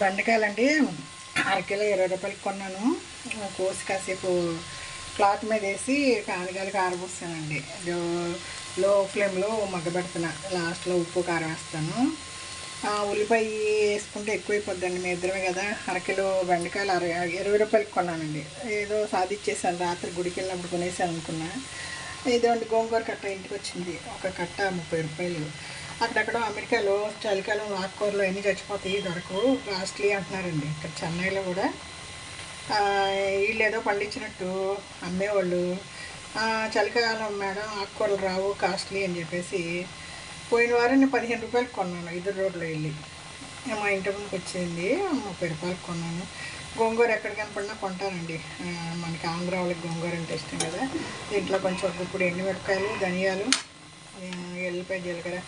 బెండకాయలండి అరకిలో 20 రూపాయలకి కొన్నాను. కోసి కాసేపు క్లాత్ మీద వేసి కానగాయలు కారబోస్తానండి. లో ఫ్లేమ్లో మగ్గబెడుతున్నా. లాస్ట్లో ఉప్పు కారం వేస్తాను. ఉల్లిపాయ వేసుకుంటే ఎక్కువైపోద్దండి, మీ ఇద్దరమే కదా. అరకిలో బెండకాయలు 20 రూపాయలకి కొన్నానండి. ఏదో సాధించేసాను, రాత్రి గుడికి వెళ్ళినప్పుడు కొనేసాను అనుకున్నా. ఇదేంటి గోంగూర కట్ట ఇంటికి వచ్చింది, ఒక కట్ట 30 రూపాయలు. అక్కడక్కడ అమెరికాలో చలికాలం ఆకుకూరలు అన్నీ చచ్చిపోతాయి, దొరకవు, కాస్ట్లీ అంటున్నారండి. ఇక్కడ చెన్నైలో కూడా వీళ్ళు ఏదో పండించినట్టు అమ్మేవాళ్ళు. చలికాలం మేడం ఆకుకూరలు రావు, కాస్ట్లీ అని చెప్పేసి పోయిన వారం నేను 15 రూపాయలకి కొన్నాను. ఇద్దరు రోడ్లో వెళ్ళి మా ఇంటి ముందుకు వచ్చింది, 30 రూపాయలకి కొన్నాను. గోంగూర ఎక్కడ కనపడినా కొంటానండి. మనకి ఆంధ్ర వాళ్ళకి గోంగూర అంటే ఇష్టం కదా. దీంట్లో కొంచెం ఇప్పుడు ఎండుమిరపకాయలు, ధనియాలు, ఎల్లిపాయ జీలకర్ర.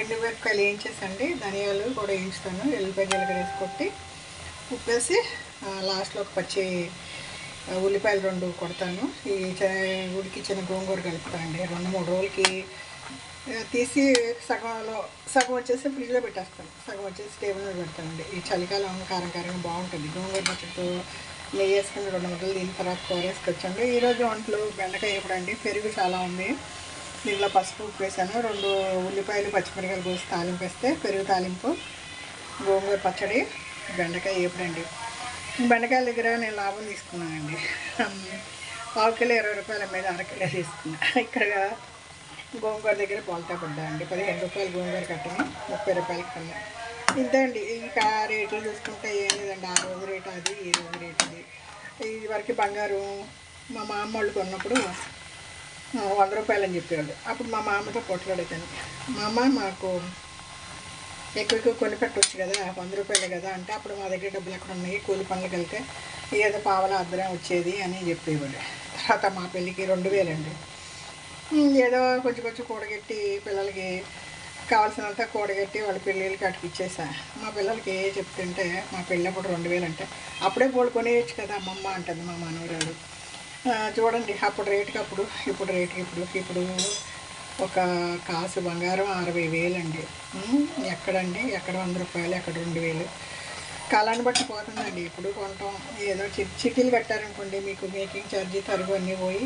ఎండుమిరపకాయలు వేయించేసండి, ధనియాలు కూడా వేయించుతాను. ఎల్లిపాయ జీలకర్ర వేసి కొట్టి ఉప్పేసి లాస్ట్లో ఒక పచ్చి ఉల్లిపాయలు 2 కొడతాను. ఈ ఉడికిచ్చిన గోంగూర కలుపుతానండి. 2-3 రోజులకి తీసి సగం వచ్చేసి ఫ్రిడ్జ్లో పెట్టేస్తాను, సగం వచ్చేసి టేబుల్ మీద పెడతానండి. ఈ చలికాలం కారం కారంగా బాగుంటుంది. గోంగూర పచ్చడితో నెయ్యి వేసుకుని 2 ముద్దలు దీని తర్వాత కూర వేసుకొచ్చండి. ఈరోజు వంటలు బెండకాయ ఇప్పుడండి. పెరుగు చాలా ఉంది, దీనిలో పసుపు ఉప్పు వేసాను. 2 ఉల్లిపాయలు పచ్చిమిరకాయలు కోసి తాలింపు వేస్తే పెరుగు తాలింపు, గోంగూర పచ్చడి, బెండకాయ వేపుడండి. బెండకాయల దగ్గర నేను లాభం తీసుకున్నానండి. 1 కిలో 20 రూపాయల మీద 1/2 కిలో తీసుకున్నా. ఇక్కడ గోంగూర దగ్గర బోల్తా పడ్డా అండి. 15 రూపాయలు గోంగూర కట్టని 30 రూపాయలకి కన్నా. ఇంతే అండి. ఇంకా రేట్లు చూసుకుంటే ఏం లేదండి. ఆ రోజు రేటు అది, ఈ రోజు రేటు ఇది. ఇది వరకు బంగారు మా మామ వాళ్ళు కొన్నప్పుడు 100 రూపాయలు అని చెప్పేవాళ్ళు. అప్పుడు మా మామతో పొట్లాడతాను, మామ మాకు ఎక్కువ కొని పెట్టవచ్చు కదా, 100 రూపాయలే కదా అంటే, అప్పుడు మా దగ్గర డబ్బులు ఎక్కడ ఉన్నాయి, కూలి పనులకు వెళ్తే ఏదో పావల అద్దరం వచ్చేది అని చెప్పేవాడు. తర్వాత మా పెళ్ళికి 2000 అండి. ఏదో కొంచెం కూడగట్టి పిల్లలకి కావాల్సినంత కూడగట్టి వాళ్ళ పెళ్ళిళ్ళకి అటుకు ఇచ్చేసా. మా పిల్లలకి చెప్తుంటే, మా పెళ్ళప్పుడు 2000 అంటే అప్పుడే బోళ్ళు కొనేయచ్చు కదా అమ్మమ్మ అంటుంది మా మనవరాలు. చూడండి, అప్పుడు రేటుకి అప్పుడు, ఇప్పుడు రేటుకి ఇప్పుడు ఒక కాసు బంగారం 60,000 అండి. ఎక్కడండి, ఎక్కడ 100 రూపాయలు, ఎక్కడ 2000. కాలాన్ని బట్టి పోతుందండి. ఇప్పుడు కొంటాం. ఏదో చిట్టీలు కట్టారనుకోండి, మీకు మేకింగ్ ఛార్జీ తరుగు అన్నీ పోయి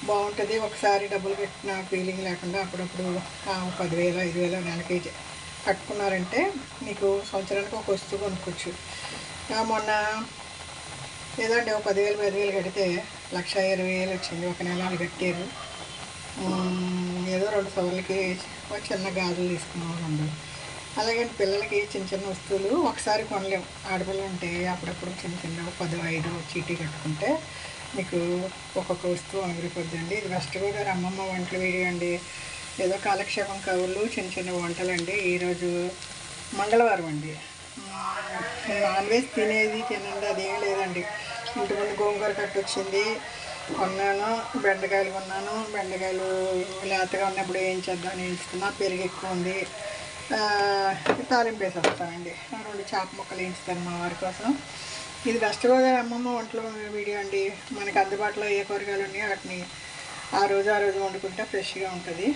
బాగుంటుంది. ఒకసారి డబ్బులు కట్టిన ఫీలింగ్ లేకుండా అప్పుడప్పుడు 10,000 5,000 నెలకి కట్టుకున్నారంటే మీకు సంవత్సరానికి ఒక వస్తువు కొనుక్కోవచ్చు. మొన్న ఏదో అండి, ఒక 10,000 10,000 కడితే 1,20,000 వచ్చింది. ఒక నెల వాళ్ళు కట్టారు. ఏదో 2 సవర్లకి ఒక చిన్న గాజులు తీసుకున్నాం 2. అలాగే పిల్లలకి చిన్న వస్తువులు ఒకసారి కొనలేము. ఆడపిల్లలు ఉంటే అప్పుడప్పుడు చిన్న 10 5 చీటీ కట్టుకుంటే మీకు ఒక్కొక్క వస్తువు అమరిపోద్దండి. ఇది వెస్ట్ గోదావరి అమ్మమ్మ వంటల వీడియో అండి. ఏదో కాలక్షేపం కవులు చిన్న వంటలండి. ఈరోజు మంగళవారం అండి. నాన్ వెజ్ తినండి, అదేం లేదండి. ఇంటి ముందు గోంగూర కట్టు వచ్చింది, కొన్నాను. బెండకాయలు కొన్నాను. బెండకాయలు లేతగా ఉన్నప్పుడు ఏం చేద్దాం వేయించుకున్నా. పెరుగు ఎక్కువ ఉంది, తాలింపు వేసి వస్తానండి. 2 చేప ముక్కలు వేయించుతాను మా వారి కోసం. ఇది వెస్ట్ గోదావరి అమ్మమ్మ వంటల వీడియో అండి. మనకు అందుబాటులో ఏ కూరగాయలు ఉన్నాయో వాటిని ఆ రోజు వండుకుంటే ఫ్రెష్గా ఉంటుంది.